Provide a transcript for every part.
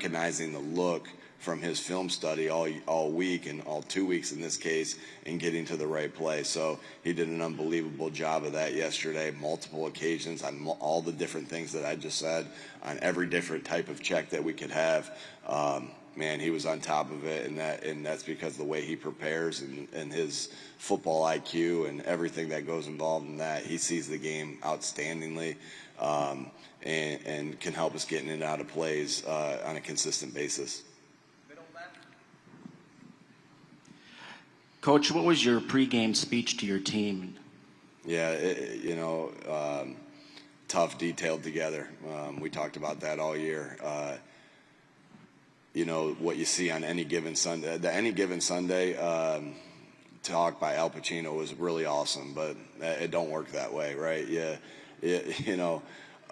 recognizing the look from his film study all week and all 2 weeks in this case, and getting to the right play. So he did an unbelievable job of that yesterday, multiple occasions on all the different things that I just said, on every different type of check that we could have. Man, he was on top of it, and that's because the way he prepares and his football IQ and everything that goes involved in that. He sees the game outstandingly, and can help us get in and out of plays on a consistent basis. Coach, what was your pregame speech to your team? Yeah, tough, detailed together. We talked about that all year. What you see on any given Sunday. The Any Given Sunday talk by Al Pacino was really awesome, but it don't work that way, right? Yeah,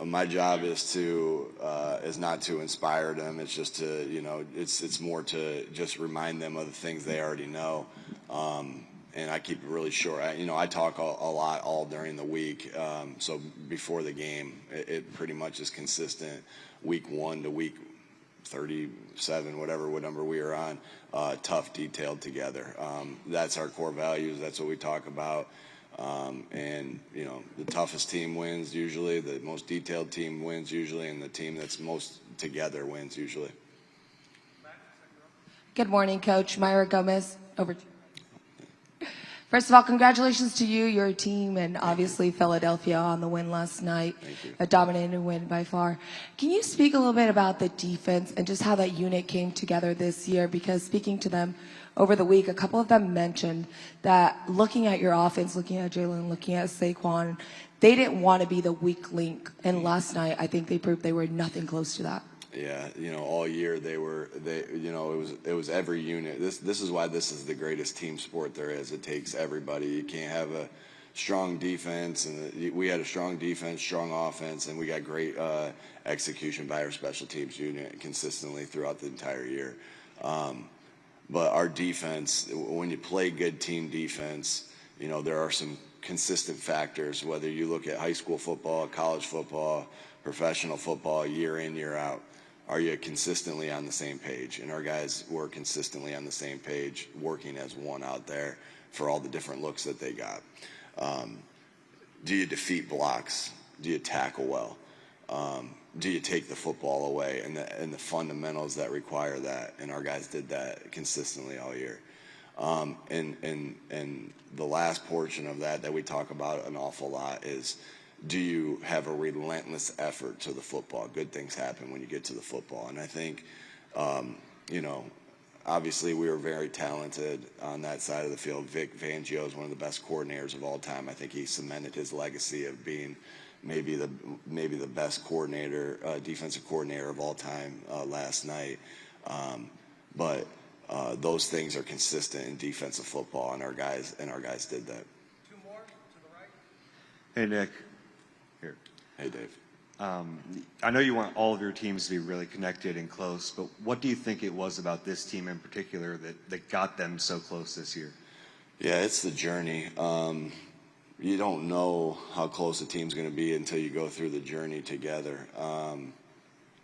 my job is not to inspire them. It's just to, it's more to just remind them of the things they already know. And I keep it really short. I talk a lot all during the week. So before the game, it pretty much is consistent, week 1 to week 37, whatever number we are on, tough, detailed together. That's our core values. That's what we talk about. And the toughest team wins usually, the most detailed team wins usually, and the team that's most together wins usually. Good morning, Coach. Myra Gomez, over to you. First of all, congratulations to you, your team, and obviously Philadelphia on the win last night. Thank you. A dominating win by far. Can you speak a little bit about the defense and just how that unit came together this year? Because speaking to them over the week, a couple of them mentioned that looking at your offense, looking at Jalen, looking at Saquon, they didn't want to be the weak link. And last night, I think they proved they were nothing close to that. Yeah, all year it was every unit. This is why this is the greatest team sport there is. It takes everybody. You can't have a strong defense, and we had a strong defense, strong offense, and we got great execution by our special teams unit consistently throughout the entire year. But our defense, when you play good team defense, there are some consistent factors, whether you look at high school football, college football, professional football, year in, year out. Are you consistently on the same page? And our guys were consistently on the same page, working as one out there for all the different looks that they got. Do you defeat blocks? Do you tackle well? Do you take the football away? And the fundamentals that require that. And our guys did that consistently all year. And the last portion of that we talk about an awful lot is, do you have a relentless effort to the football? Good things happen when you get to the football. And I think, obviously we were very talented on that side of the field. Vic Fangio is one of the best coordinators of all time. I think he cemented his legacy of being maybe the best coordinator, defensive coordinator of all time last night. But those things are consistent in defensive football, and our guys did that. Two more to the right. Hey, Nick. Here. Hey, Dave. I know you want all of your teams to be really connected and close, but what do you think it was about this team in particular that got them so close this year? Yeah, it's the journey. You don't know how close a team's going to be until you go through the journey together.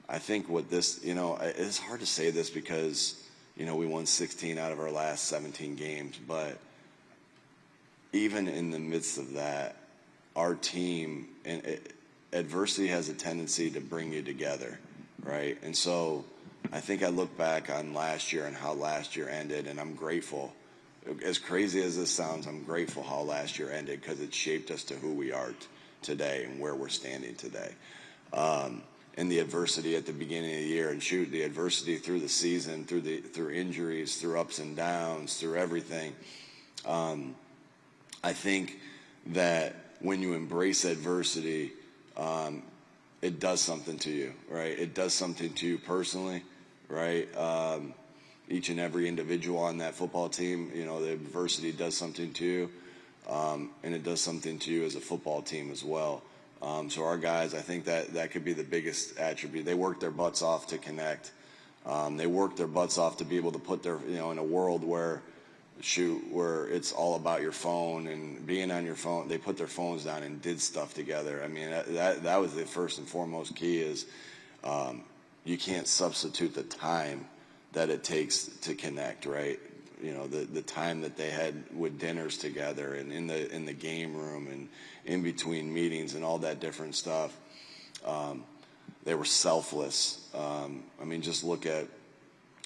I think what this, it's hard to say this because, we won 16 out of our last 17 games, but even in the midst of that, our team, and adversity has a tendency to bring you together, right? And so I think I look back on last year and how last year ended, and I'm grateful. As crazy as this sounds, I'm grateful how last year ended because it shaped us to who we are today and where we're standing today. And the adversity at the beginning of the year, and the adversity through the season, through injuries, through ups and downs, through everything. I think that when you embrace adversity, it does something to you, right? It does something to you personally, right? Each and every individual on that football team, the adversity does something to you, and it does something to you as a football team as well. So our guys, I think that could be the biggest attribute. They work their butts off to connect. They work their butts off to be able to put their, in a world where it's all about your phone and being on your phone. They put their phones down and did stuff together. I mean, that was the first and foremost key is you can't substitute the time that it takes to connect, right? You know, the time that they had with dinners together and in the game room and in between meetings and all that different stuff. They were selfless. I mean, just look at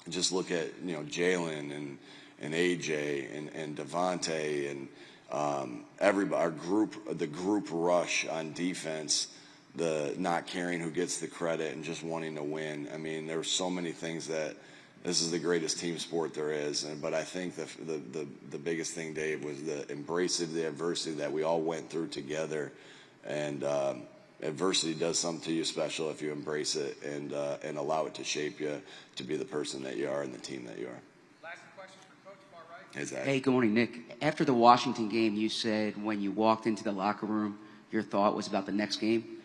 Jalen and AJ and Devontae and everybody. The group rush on defense, the not caring who gets the credit and just wanting to win. I mean, there were so many things that this is the greatest team sport there is. But I think the biggest thing, Dave, was the embrace of the adversity that we all went through together. And adversity does something to you special if you embrace it and allow it to shape you to be the person that you are and the team that you are. Last question for Coach, far right. Hey, Zach. Hey, good morning, Nick. After the Washington game, you said when you walked into the locker room, your thought was about the next game.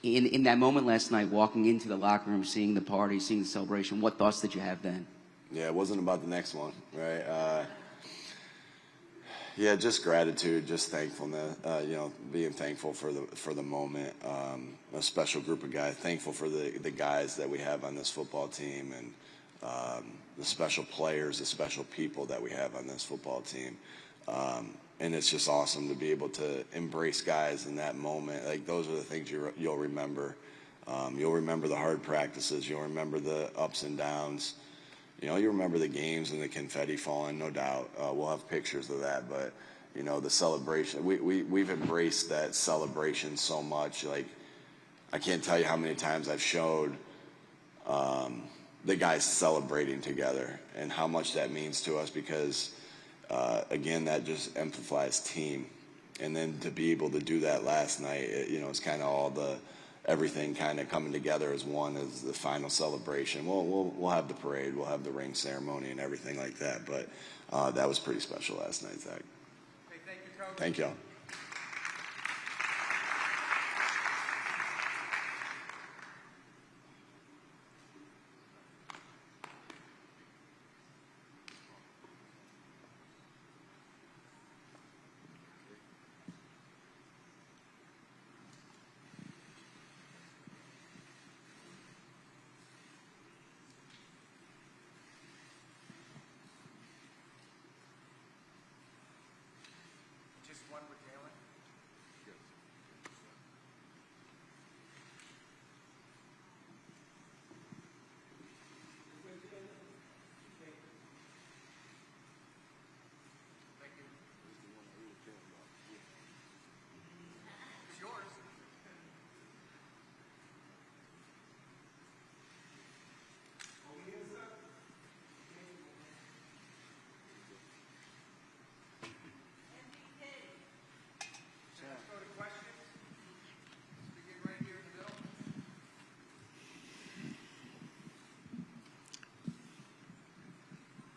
In that moment last night, walking into the locker room, seeing the party, seeing the celebration, what thoughts did you have then? Yeah, it wasn't about the next one, right? Yeah, just gratitude, just thankfulness. Being thankful for the moment. A special group of guys. Thankful for the guys that we have on this football team and the special players, the special people that we have on this football team. And it's just awesome to be able to embrace guys in that moment. Like, those are the things you'll remember. You'll remember the hard practices. You'll remember the ups and downs. You know, you remember the games and the confetti falling, no doubt. We'll have pictures of that. But, you know, the celebration. We've embraced that celebration so much. Like, I can't tell you how many times I've showed the guys celebrating together and how much that means to us because – again, that just amplifies team. And then to be able to do that last night, it's kind of everything kind of coming together as one as the final celebration. We'll have the parade, we'll have the ring ceremony and everything like that. But that was pretty special last night, Zach. Hey, thank you, Coach. Thank y'all. Just one with Jalen. Thank you. It's yours. Let's go to questions. Begin right here in the middle.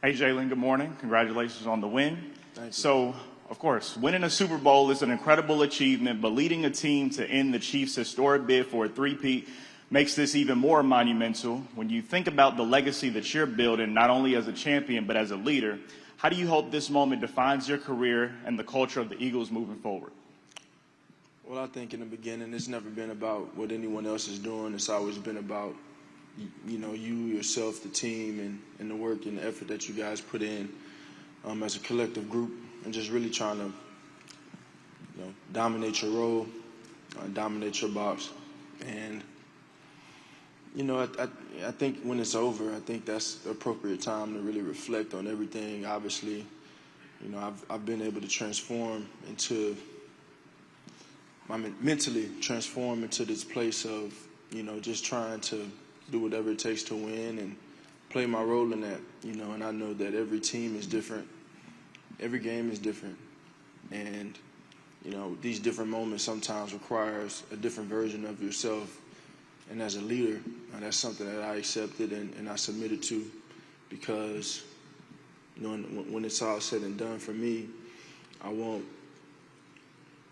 Hey, Jalen, good morning. Congratulations on the win. So, of course, winning a Super Bowl is an incredible achievement, but leading a team to end the Chiefs' historic bid for a three-peat makes this even more monumental. When you think about the legacy that you're building, not only as a champion, but as a leader, how do you hope this moment defines your career and the culture of the Eagles moving forward? Well, I think in the beginning, it's never been about what anyone else is doing. It's always been about, you, yourself, the team, and the work and the effort that you guys put in as a collective group, and just really trying to, dominate your role, dominate your box. And, I think when it's over, I think that's the appropriate time to really reflect on everything. Obviously, I've been able to transform into mentally transform into this place of, just trying to do whatever it takes to win and play my role in that, and I know that every team is different. Every game is different. And, these different moments sometimes requires a different version of yourself. And as a leader, that's something that I accepted and I submitted to because, when it's all said and done for me, I won't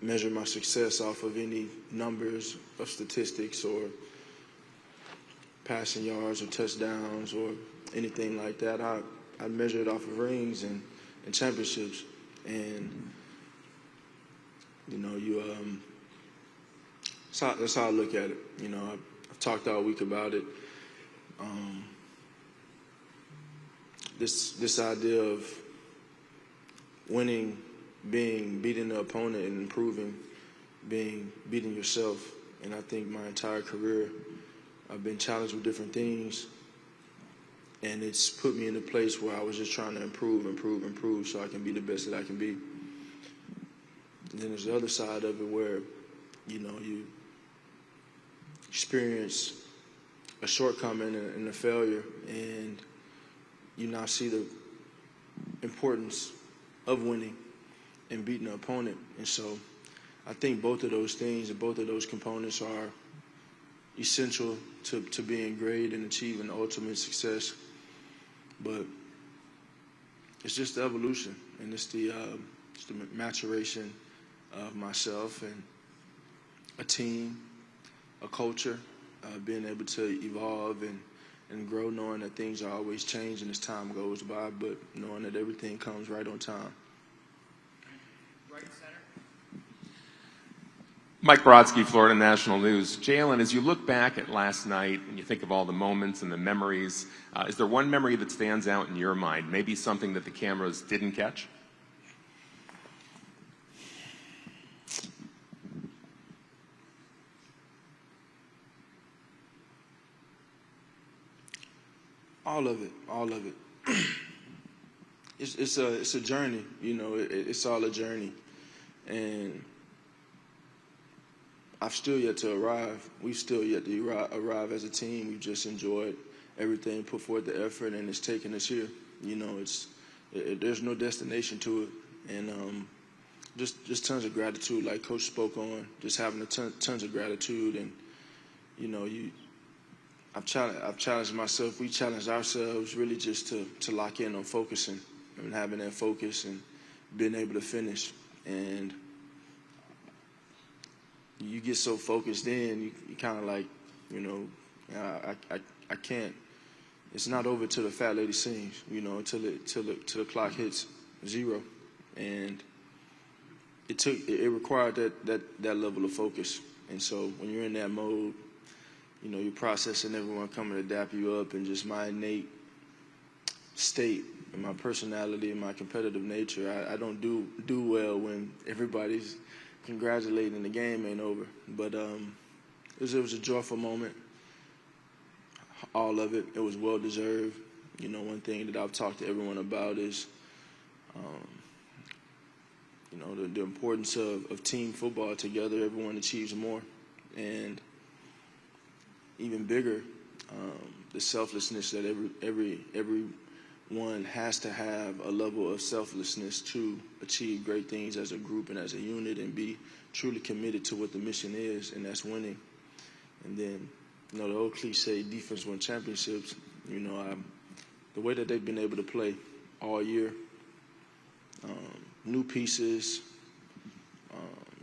measure my success off of any numbers of statistics or passing yards or touchdowns or anything like that. I measure it off of rings and championships. And, that's how I look at it. I've talked all week about it. this idea of winning, beating the opponent and improving, beating yourself. And I think my entire career, I've been challenged with different things, and it's put me in a place where I was just trying to improve so I can be the best that I can be. And then there's the other side of it where, you experience a shortcoming and a failure, and you now see the importance of winning and beating the opponent. And so I think both of those things and both of those components are essential to being great and achieving ultimate success. But it's just the evolution, and it's the maturation of myself and a team, a culture, being able to evolve and grow, knowing that things are always changing as time goes by, but knowing that everything comes right on time. Right center. Mike Brodsky, Florida National News. Jalen, as you look back at last night and you think of all the moments and the memories, is there one memory that stands out in your mind? Maybe something that the cameras didn't catch? All of it. It's a journey, it's all a journey. And I've still yet to arrive. We've still yet to arrive as a team. We've just enjoyed everything, put forth the effort, and it's taken us here. There's no destination to it. And just tons of gratitude, like Coach spoke on, just having tons of gratitude. And, I've challenged myself. We challenged ourselves really just to lock in on focusing and having that focus and being able to finish. And you get so focused in, you kind of like, I can't. It's not over till the fat lady sings, till the clock hits 0. And it required that level of focus. And so when you're in that mode, you're processing everyone coming to dap you up, and just my innate state and my personality and my competitive nature. I don't do well when everybody's congratulating the game ain't over. But it was a joyful moment. All of it. It was well deserved. One thing that I've talked to everyone about is, the importance of team football together. Everyone achieves more, and even bigger, the selflessness that everyone has to have a level of selflessness to achieve great things as a group and as a unit, and be truly committed to what the mission is, and that's winning. And then, the old cliche, defense won championships. The way that they've been able to play all year, new pieces,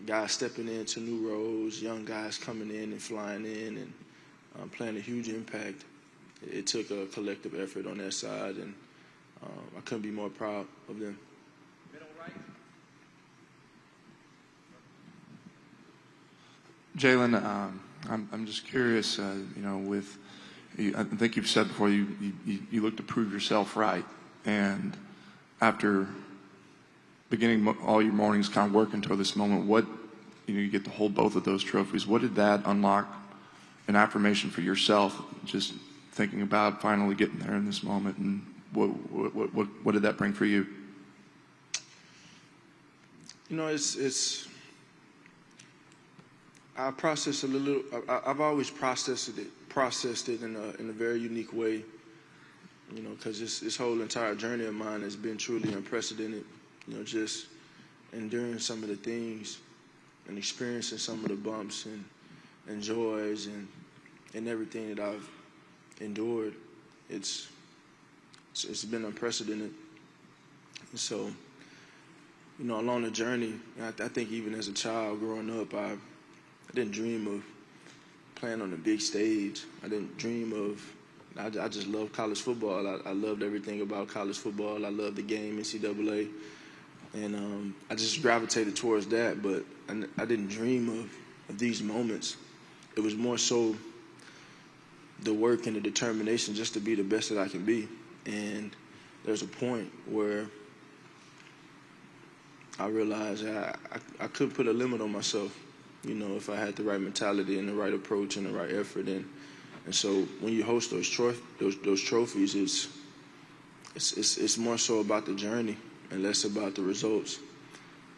guys stepping into new roles, young guys coming in and flying in and playing a huge impact. It took a collective effort on their side, and I couldn't be more proud of them. Middle right. Jalen, I'm just curious, with you, I think you've said before you look to prove yourself right, and after beginning all your mornings kind of working toward this moment, what you get to hold both of those trophies. What did that unlock an affirmation for yourself? Just thinking about finally getting there in this moment, and what did that bring for you? It's I process a little. I've always processed it in a very unique way. Because this whole entire journey of mine has been truly unprecedented. Just enduring some of the things and experiencing some of the bumps and joys and everything that I've endured. It's been unprecedented. And so, along the journey, I think even as a child growing up, I didn't dream of playing on the big stage. I didn't dream of. I just loved college football. I loved everything about college football. I loved the game, NCAA. And I just gravitated towards that, but I didn't dream of these moments. It was more so the work and the determination just to be the best that I can be. And there's a point where I realized I could put a limit on myself, you know, if I had the right mentality and the right approach and the right effort. And so when you host those trophies, it's more so about the journey and less about the results.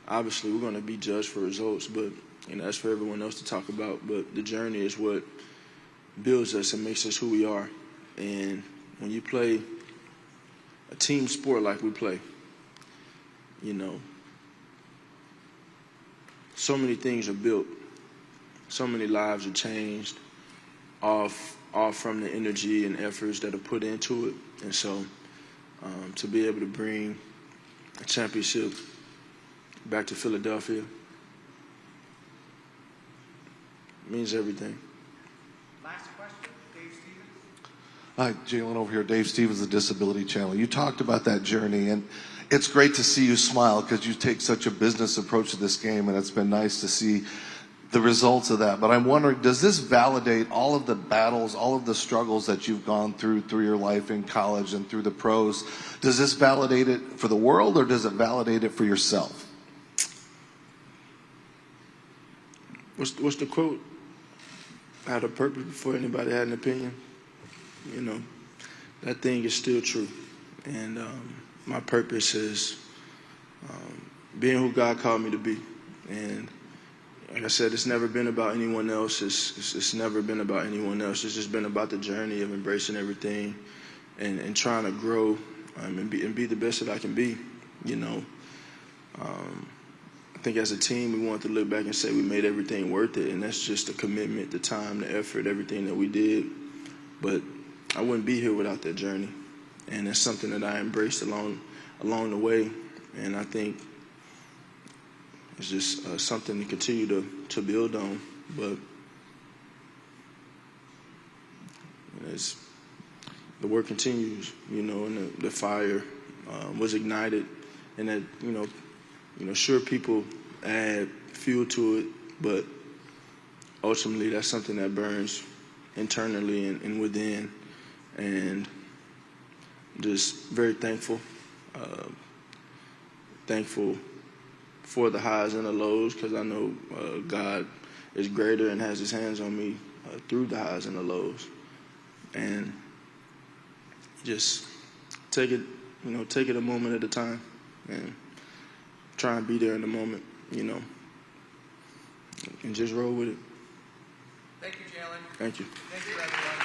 Obviously, we're going to be judged for results, but you know, that's for everyone else to talk about. But the journey is what builds us and makes us who we are. And when you play a team sport like we play, you know, so many things are built, so many lives are changed, all from the energy and efforts that are put into it. And so to be able to bring a championship back to Philadelphia means everything. Last question, Dave Stevens. Hi, Jalen over here. Dave Stevens, the Disability Channel. You talked about that journey, and it's great to see you smile because you take such a business approach to this game, and it's been nice to see the results of that. But I'm wondering, does this validate all of the battles, all of the struggles that you've gone through your life in college and through the pros? Does this validate it for the world, or does it validate it for yourself? What's the quote? I had a purpose before anybody had an opinion. You know, that thing is still true. And my purpose is being who God called me to be. And like I said, it's never been about anyone else. It's never been about anyone else. It's just been about the journey of embracing everything and trying to grow and be the best that I can be, you know. I think as a team, we want to look back and say we made everything worth it, and that's just the commitment, the time, the effort, everything that we did. But I wouldn't be here without that journey, and it's something that I embraced along the way, and I think it's just something to continue to build on. But the work continues, you know, and the fire was ignited, and that, you know, sure, people add fuel to it, but ultimately that's something that burns internally and within. And just very thankful for the highs and the lows, because I know God is greater and has his hands on me through the highs and the lows. And just take it a moment at a time and try and be there in the moment, you know, and just roll with it. Thank you, Jalen. Thank you. Thank you, everyone.